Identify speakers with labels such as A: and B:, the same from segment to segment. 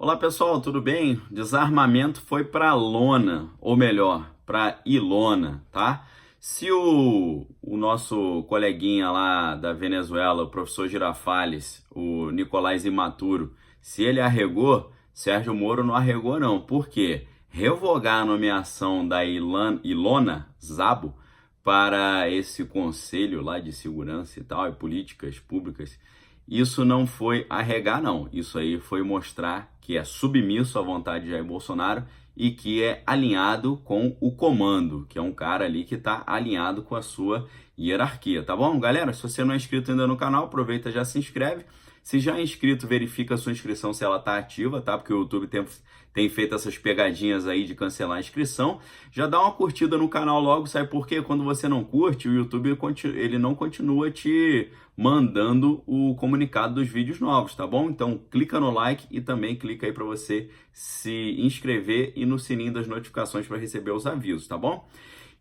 A: Olá pessoal, tudo bem? Desarmamento foi para lona, ou melhor, para Ilona, tá? Se o nosso coleguinha lá da Venezuela, o professor Girafales, o Nicolás Imaturo, se ele arregou, Sérgio Moro não arregou não. Por quê? Revogar a nomeação da Ilona Szabo para esse conselho lá de segurança e tal, e políticas públicas, isso não foi arregar, não. Isso aí foi mostrar que é submisso à vontade de Jair Bolsonaro e que é alinhado com o comando, que é um cara ali que está alinhado com a sua hierarquia, tá bom? Galera, se você não é inscrito ainda no canal, aproveita e já se inscreve. Se já é inscrito, verifica a sua inscrição se ela está ativa, tá? Porque o YouTube tem feito essas pegadinhas aí de cancelar a inscrição. Já dá uma curtida no canal logo, sabe por quê? Quando você não curte, o YouTube ele não continua te mandando o comunicado dos vídeos novos, tá bom? Então clica no like e também clica aí para você se inscrever e no sininho das notificações para receber os avisos, tá bom?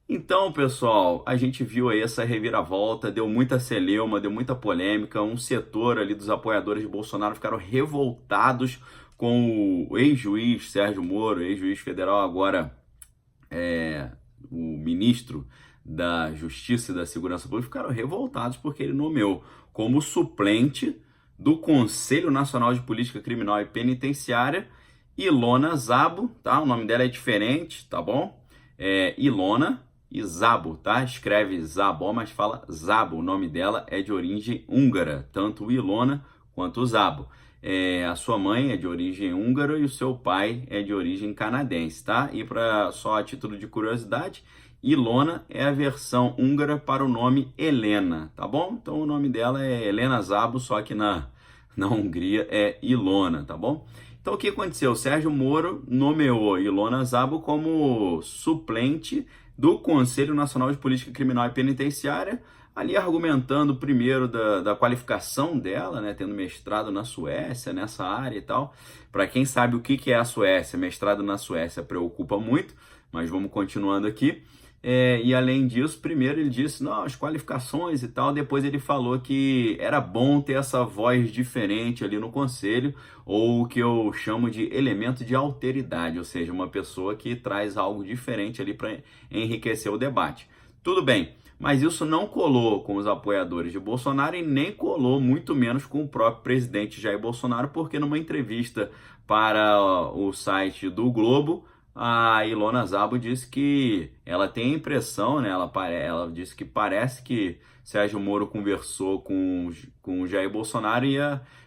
A: Então, pessoal, a gente viu aí essa reviravolta, deu muita celeuma, deu muita polêmica, um setor ali dos apoiadores de Bolsonaro ficaram revoltados com o ex-juiz Sérgio Moro, ex-juiz federal, agora o ministro da Justiça e da Segurança Pública, ficaram revoltados porque ele nomeou como suplente do Conselho Nacional de Política Criminal e Penitenciária Ilona Szabo, tá? O nome dela é diferente, tá bom? É Ilona e Szabo, tá? Escreve Szabo, mas fala Szabo. O nome dela é de origem húngara, tanto o Ilona quanto o Szabo. A sua mãe é de origem húngara e o seu pai é de origem canadense, tá? E só a título de curiosidade, Ilona é a versão húngara para o nome Helena, tá bom? Então o nome dela é Helena Szabo, só que na Hungria é Ilona, tá bom? Então o que aconteceu? O Sérgio Moro nomeou Ilona Szabo como suplente do Conselho Nacional de Política Criminal e Penitenciária, ali argumentando primeiro da qualificação dela, né, tendo mestrado na Suécia, nessa área e tal. Para quem sabe o que é a Suécia, mestrado na Suécia preocupa muito, mas vamos continuando aqui. E além disso, primeiro ele disse, não, as qualificações e tal, depois ele falou que era bom ter essa voz diferente ali no conselho, ou o que eu chamo de elemento de alteridade, ou seja, uma pessoa que traz algo diferente ali para enriquecer o debate. Tudo bem, mas isso não colou com os apoiadores de Bolsonaro e nem colou muito menos com o próprio presidente Jair Bolsonaro, porque numa entrevista para o site do Globo, a Ilona Szabo disse que ela tem a impressão, né? Ela disse que parece que Sérgio Moro conversou com o Jair Bolsonaro e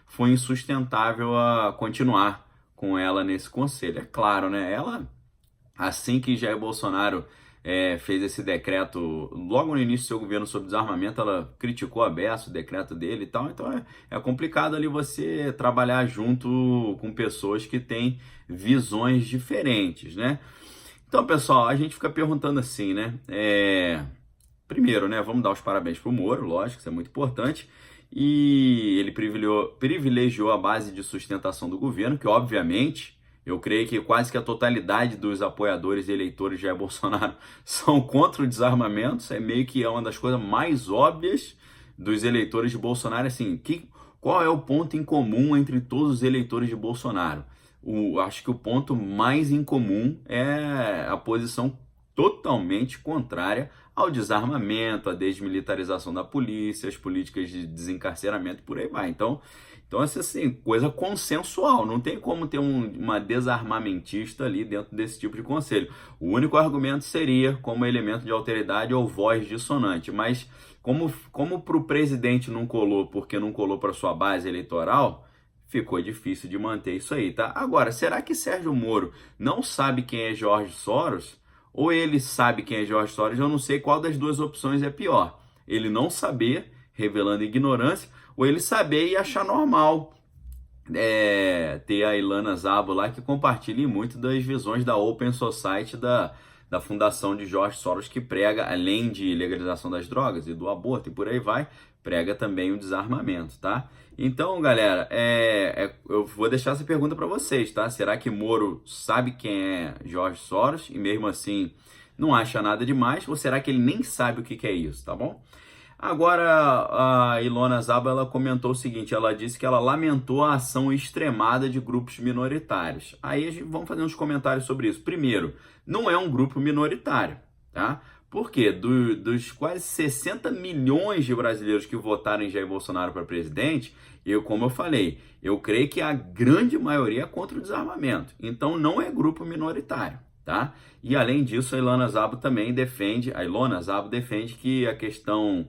A: foi insustentável a continuar com ela nesse conselho. É claro, né? Ela, assim que Jair Bolsonaro fez esse decreto, logo no início do seu governo sobre desarmamento, ela criticou a beça o decreto dele e tal, então é complicado ali você trabalhar junto com pessoas que têm visões diferentes, né? Então, pessoal, a gente fica perguntando assim, né? Primeiro, né, vamos dar os parabéns pro Moro, lógico, isso é muito importante, e ele privilegiou a base de sustentação do governo, que obviamente eu creio que quase que a totalidade dos apoiadores e eleitores de Jair Bolsonaro são contra o desarmamento. Isso é meio que uma das coisas mais óbvias dos eleitores de Bolsonaro. Assim, qual é o ponto em comum entre todos os eleitores de Bolsonaro? Acho que o ponto mais em comum é a posição totalmente contrária ao desarmamento, à desmilitarização da polícia, as políticas de desencarceramento, por aí vai. Então assim, coisa consensual, não tem como ter uma desarmamentista ali dentro desse tipo de conselho. O único argumento seria como elemento de alteridade ou voz dissonante, mas como para o presidente não colou, porque não colou para sua base eleitoral, ficou difícil de manter isso aí, tá? Agora, será que Sérgio Moro não sabe quem é Jorge Soros? Ou ele sabe quem é Jorge Soros? Eu não sei qual das duas opções é pior. Ele não saber, revelando ignorância, ou ele saber e achar normal ter a Ilona Szabo lá, que compartilha muito das visões da Open Society da Fundação de Jorge Soros, que prega, além de legalização das drogas e do aborto e por aí vai, prega também o desarmamento, tá? Então, galera, eu vou deixar essa pergunta para vocês, tá? Será que Moro sabe quem é Jorge Soros e mesmo assim não acha nada demais? Ou será que ele nem sabe o que é isso, tá bom? Agora, a Ilona Szabo, ela comentou o seguinte, ela disse que ela lamentou a ação extremada de grupos minoritários. Aí a gente, vamos fazer uns comentários sobre isso. Primeiro, não é um grupo minoritário, tá? Por quê? Dos quase 60 milhões de brasileiros que votaram em Jair Bolsonaro para presidente, como eu falei, eu creio que a grande maioria é contra o desarmamento. Então não é grupo minoritário, tá? E além disso, a Ilona Szabo também defende, que a questão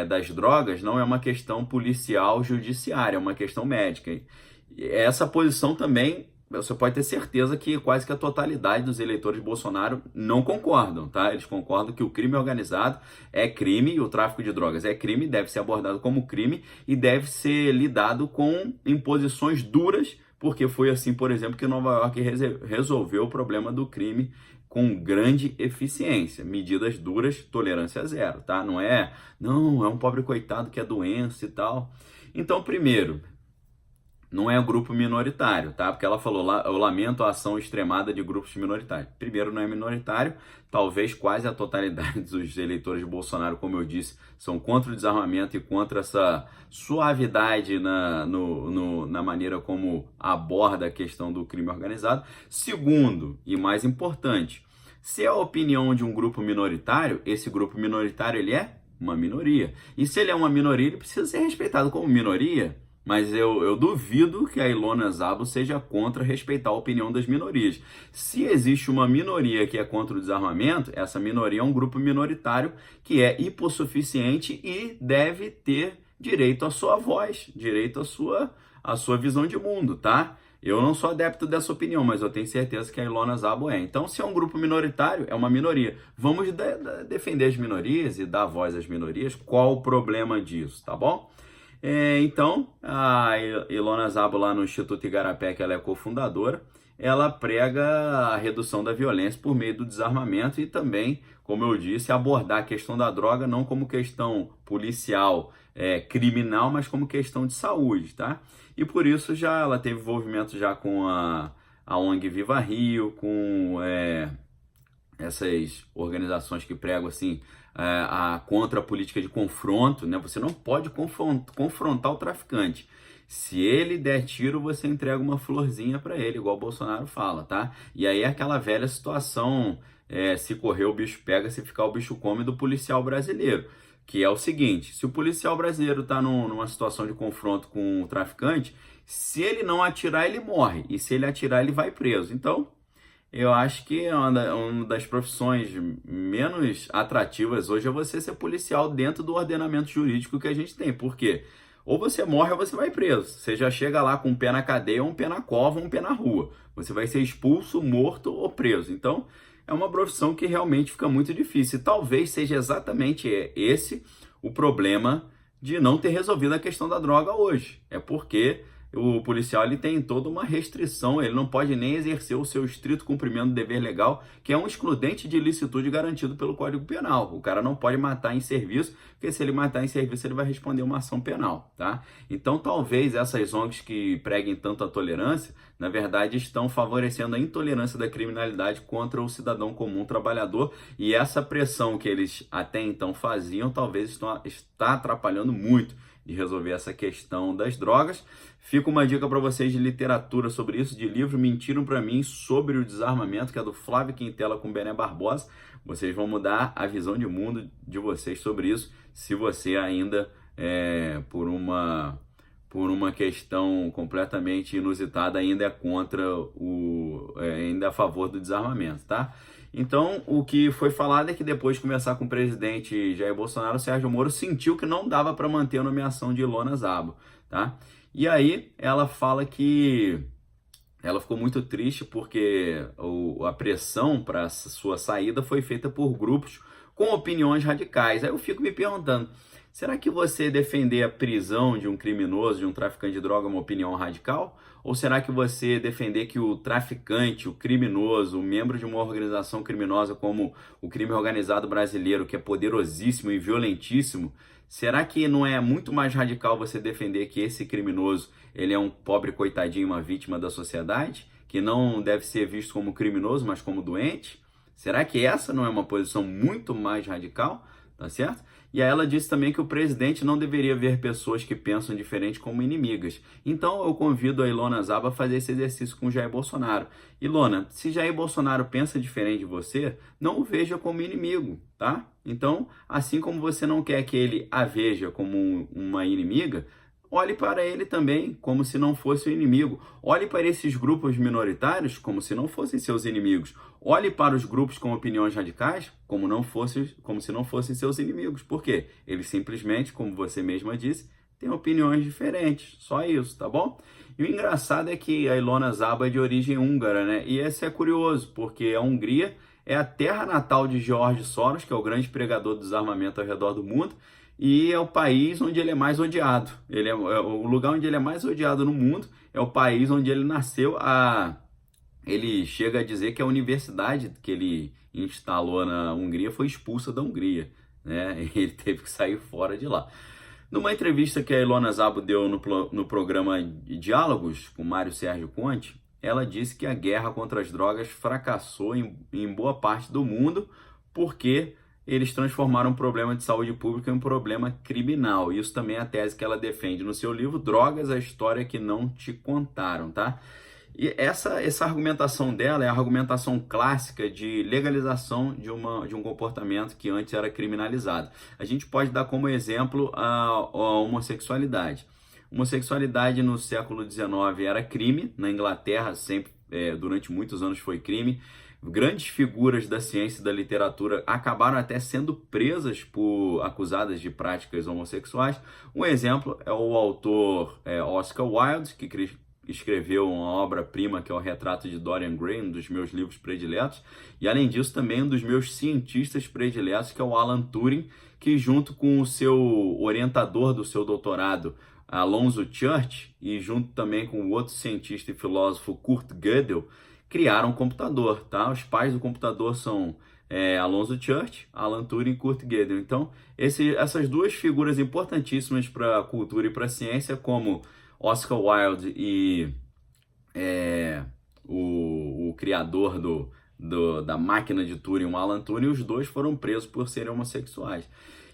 A: das drogas não é uma questão policial judiciária, é uma questão médica. E essa posição também, você pode ter certeza que quase que a totalidade dos eleitores de Bolsonaro não concordam, tá? Eles concordam que o crime organizado é crime e o tráfico de drogas é crime, deve ser abordado como crime e deve ser lidado com imposições duras, porque foi assim, por exemplo, que Nova York resolveu o problema do crime com grande eficiência. Medidas duras, tolerância zero, tá? Não é um pobre coitado que é doença e tal. Então, primeiro, não é um grupo minoritário, tá? Porque ela falou lá, eu lamento a ação extremada de grupos minoritários. Primeiro, não é minoritário, talvez quase a totalidade dos eleitores de Bolsonaro, como eu disse, são contra o desarmamento e contra essa suavidade na maneira como aborda a questão do crime organizado. Segundo, e mais importante, se é a opinião de um grupo minoritário, esse grupo minoritário ele é uma minoria. E se ele é uma minoria, ele precisa ser respeitado como minoria. Mas eu duvido que a Ilona Szabo seja contra respeitar a opinião das minorias. Se existe uma minoria que é contra o desarmamento, essa minoria é um grupo minoritário que é hipossuficiente e deve ter direito à sua voz, direito à sua visão de mundo, tá? Eu não sou adepto dessa opinião, mas eu tenho certeza que a Ilona Szabo é. Então, se é um grupo minoritário, é uma minoria. Vamos defender as minorias e dar voz às minorias. Qual o problema disso, tá bom? Então, a Ilona Szabo lá no Instituto Igarapé, que ela é cofundadora, ela prega a redução da violência por meio do desarmamento e também, como eu disse, abordar a questão da droga não como questão policial, criminal, mas como questão de saúde, tá? E por isso já ela teve envolvimento já com a ONG Viva Rio, com essas organizações que pregam assim contra a política de confronto, né? Você não pode confrontar o traficante. Se ele der tiro, você entrega uma florzinha para ele, igual o Bolsonaro fala, tá? E aí é aquela velha situação, se correr o bicho pega, se ficar o bicho come do policial brasileiro, que é o seguinte, se o policial brasileiro está numa situação de confronto com o traficante, se ele não atirar, ele morre, e se ele atirar, ele vai preso. Então, eu acho que uma das profissões menos atrativas hoje é você ser policial dentro do ordenamento jurídico que a gente tem. Por quê? Ou você morre ou você vai preso. Você já chega lá com um pé na cadeia, um pé na cova, um pé na rua. Você vai ser expulso, morto ou preso. Então, é uma profissão que realmente fica muito difícil. E talvez seja exatamente esse o problema de não ter resolvido a questão da droga hoje. É porque o policial ele tem toda uma restrição, ele não pode nem exercer o seu estrito cumprimento do dever legal, que é um excludente de ilicitude garantido pelo Código Penal. O cara não pode matar em serviço, porque se ele matar em serviço ele vai responder uma ação penal, tá? Então talvez essas ONGs que preguem tanto a tolerância, na verdade estão favorecendo a intolerância da criminalidade contra o cidadão comum trabalhador, e essa pressão que eles até então faziam talvez está atrapalhando muito de resolver essa questão das drogas. Fica uma dica para vocês de literatura sobre isso, de livro Mentiram para Mim sobre o Desarmamento, que é do Flávio Quintela com Bené Barbosa. Vocês vão mudar a visão de mundo de vocês sobre isso, se você ainda, por uma questão completamente inusitada, ainda é contra ainda é a favor do desarmamento, tá? Então, o que foi falado é que depois de conversar com o presidente Jair Bolsonaro, o Sérgio Moro sentiu que não dava para manter a nomeação de Ilona Szabo, tá? E aí ela fala que ela ficou muito triste porque a pressão para sua saída foi feita por grupos com opiniões radicais. Aí eu fico me perguntando, será que você defender a prisão de um criminoso, de um traficante de droga, é uma opinião radical? Ou será que você defender que o traficante, o criminoso, o membro de uma organização criminosa como o crime organizado brasileiro, que é poderosíssimo e violentíssimo, será que não é muito mais radical você defender que esse criminoso ele é um pobre coitadinho, uma vítima da sociedade, que não deve ser visto como criminoso, mas como doente? Será que essa não é uma posição muito mais radical? Tá certo? E aí ela disse também que o presidente não deveria ver pessoas que pensam diferente como inimigas. Então eu convido a Ilona Zaba a fazer esse exercício com Jair Bolsonaro. Ilona, se Jair Bolsonaro pensa diferente de você, não o veja como inimigo, tá? Então, assim como você não quer que ele a veja como uma inimiga, olhe para ele também como se não fosse o inimigo. Olhe para esses grupos minoritários como se não fossem seus inimigos. Olhe para os grupos com opiniões radicais como se não fossem seus inimigos. Por quê? Eles simplesmente, como você mesma disse, têm opiniões diferentes. Só isso, tá bom? E o engraçado é que a Ilona Zaba é de origem húngara, né? E esse é curioso, porque a Hungria é a terra natal de George Soros, que é o grande pregador do desarmamento ao redor do mundo, e é o país onde ele é mais odiado. É o lugar onde ele é mais odiado no mundo, é o país onde ele nasceu. Ele chega a dizer que a universidade que ele instalou na Hungria foi expulsa da Hungria, né? Ele teve que sair fora de lá. Numa entrevista que a Ilona Zaba deu no programa Diálogos com Mário Sérgio Conte, ela disse que a guerra contra as drogas fracassou em boa parte do mundo porque eles transformaram um problema de saúde pública em um problema criminal. Isso também é a tese que ela defende no seu livro Drogas, a História que Não Te Contaram, tá? E essa argumentação dela é a argumentação clássica de legalização de um comportamento que antes era criminalizado. A gente pode dar como exemplo a homossexualidade. Homossexualidade no século XIX era crime, na Inglaterra sempre, durante muitos anos foi crime. Grandes figuras da ciência e da literatura acabaram até sendo presas acusadas de práticas homossexuais. Um exemplo é o autor Oscar Wilde, que escreveu uma obra-prima que é o Retrato de Dorian Gray, um dos meus livros prediletos, e além disso também um dos meus cientistas prediletos, que é o Alan Turing, que junto com o seu orientador do seu doutorado, Alonzo Church, e junto também com o outro cientista e filósofo Kurt Gödel, criaram um computador, tá? Os pais do computador são Alonzo Church, Alan Turing e Kurt Gödel. Então, essas duas figuras importantíssimas para a cultura e para a ciência, como Oscar Wilde e o criador da máquina de Turing, o Alan Turing, os dois foram presos por serem homossexuais.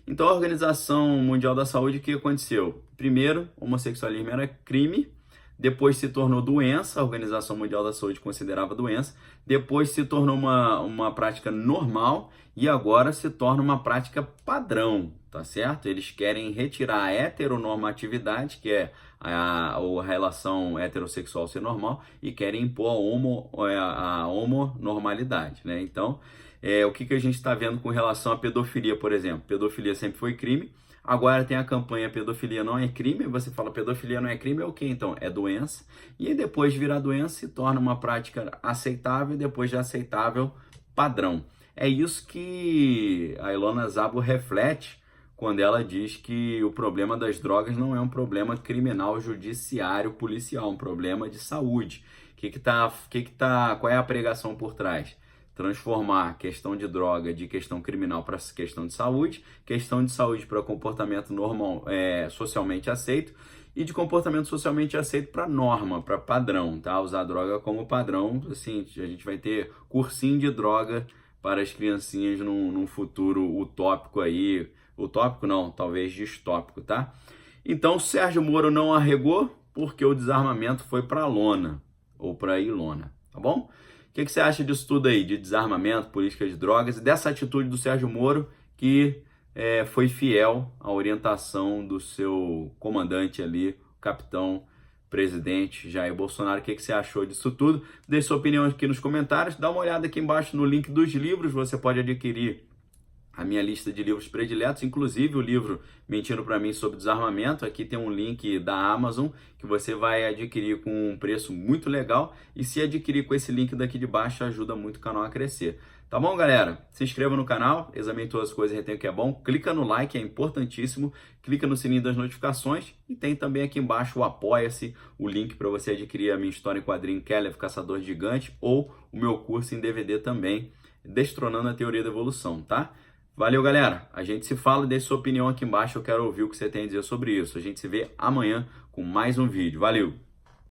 A: Então, a Organização Mundial da Saúde, o que aconteceu? Primeiro, o homossexualismo era crime, depois se tornou doença, a Organização Mundial da Saúde considerava doença, depois se tornou uma prática normal e agora se torna uma prática padrão, tá certo? Eles querem retirar a heteronormatividade, que é a relação heterossexual ser normal, e querem impor a homonormalidade, né? Então, o que a gente está vendo com relação à pedofilia, por exemplo? Pedofilia sempre foi crime, agora tem a campanha pedofilia não é crime, você fala pedofilia não é crime, é o quê? Então, é doença, e aí depois de virar doença se torna uma prática aceitável, e depois de aceitável, padrão. É isso que a Ilona Zaba reflete quando ela diz que o problema das drogas não é um problema criminal, judiciário, policial, um problema de saúde. Qual é a pregação por trás? Transformar a questão de droga de questão criminal para questão de saúde para comportamento normal, socialmente aceito, e de comportamento socialmente aceito para norma, para padrão, tá? Usar droga como padrão, assim, a gente vai ter cursinho de droga para as criancinhas num futuro utópico aí, utópico não, talvez distópico, tá? Então, Sérgio Moro não arregou porque o desarmamento foi para a lona, ou para a Ilona, tá bom? O que você acha disso tudo aí, de desarmamento, política de drogas, e dessa atitude do Sérgio Moro que foi fiel à orientação do seu comandante ali, o capitão presidente Jair Bolsonaro? O que você achou disso tudo? Deixe sua opinião aqui nos comentários, dá uma olhada aqui embaixo no link dos livros, você pode adquirir a minha lista de livros prediletos, inclusive o livro Mentindo Pra Mim sobre Desarmamento. Aqui tem um link da Amazon que você vai adquirir com um preço muito legal, e se adquirir com esse link daqui de baixo ajuda muito o canal a crescer. Tá bom, galera? Se inscreva no canal, examine todas as coisas e retenha o que é bom, clica no like, é importantíssimo, clica no sininho das notificações, e tem também aqui embaixo o Apoia-se, o link para você adquirir a minha história em quadrinho Kellev, Caçador de Gigantes, ou o meu curso em DVD também, Destronando a Teoria da Evolução, tá? Valeu, galera. A gente se fala, deixe sua opinião aqui embaixo. Eu quero ouvir o que você tem a dizer sobre isso. A gente se vê amanhã com mais um vídeo. Valeu!